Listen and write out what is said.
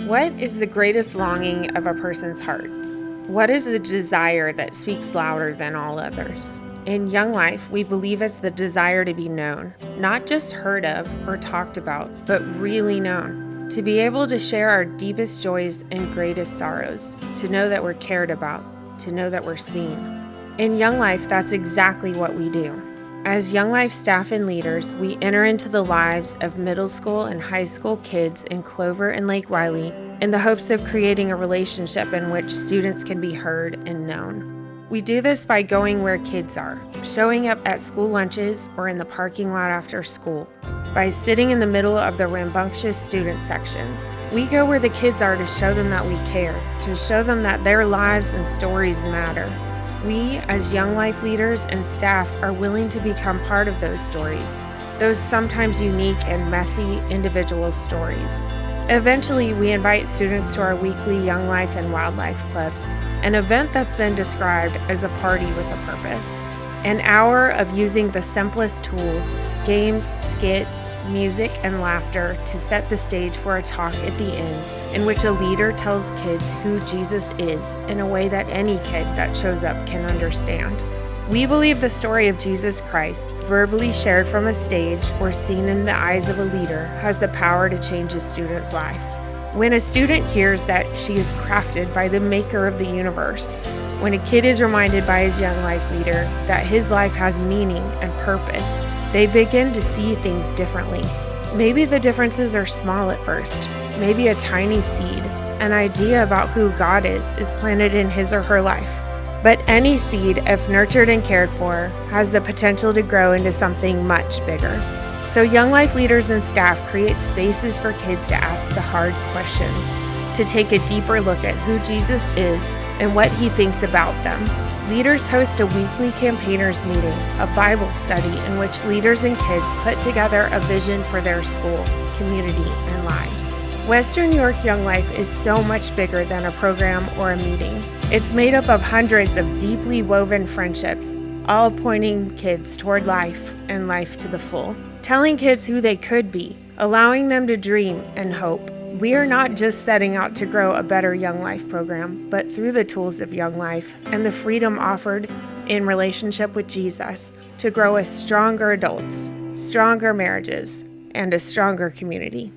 What is the greatest longing of a person's heart? What is the desire that speaks louder than all others? In Young Life, we believe it's the desire to be known, not just heard of or talked about, but really known. To be able to share our deepest joys and greatest sorrows, to know that we're cared about, to know that we're seen. In Young Life, that's exactly what we do. As Young Life staff and leaders, we enter into the lives of middle school and high school kids in Clover and Lake Riley in the hopes of creating a relationship in which students can be heard and known. We do this by going where kids are, showing up at school lunches or in the parking lot after school, by sitting in the middle of the rambunctious student sections. We go where the kids are to show them that we care, to show them that their lives and stories matter. We, as Young Life leaders and staff, are willing to become part of those stories, those sometimes unique and messy individual stories. Eventually, we invite students to our weekly Young Life and Wildlife clubs, an event that's been described as a party with a purpose. An hour of using the simplest tools, games, skits, music, and laughter to set the stage for a talk at the end in which a leader tells kids who Jesus is in a way that any kid that shows up can understand. We believe the story of Jesus Christ, verbally shared from a stage or seen in the eyes of a leader, has the power to change a student's life. When a student hears that she is crafted by the maker of the universe, when a kid is reminded by his Young Life leader that his life has meaning and purpose, they begin to see things differently. Maybe the differences are small at first. Maybe a tiny seed, an idea about who God is planted in his or her life. But any seed, if nurtured and cared for, has the potential to grow into something much bigger. So Young Life leaders and staff create spaces for kids to ask the hard questions, to take a deeper look at who Jesus is and what he thinks about them. Leaders host a weekly campaigners meeting, a Bible study in which leaders and kids put together a vision for their school, community, and lives. Western New York Young Life is so much bigger than a program or a meeting. It's made up of hundreds of deeply woven friendships, all pointing kids toward life and life to the full, telling kids who they could be, allowing them to dream and hope. We are not just setting out to grow a better Young Life program, but through the tools of Young Life and the freedom offered in relationship with Jesus to grow as stronger adults, stronger marriages, and a stronger community.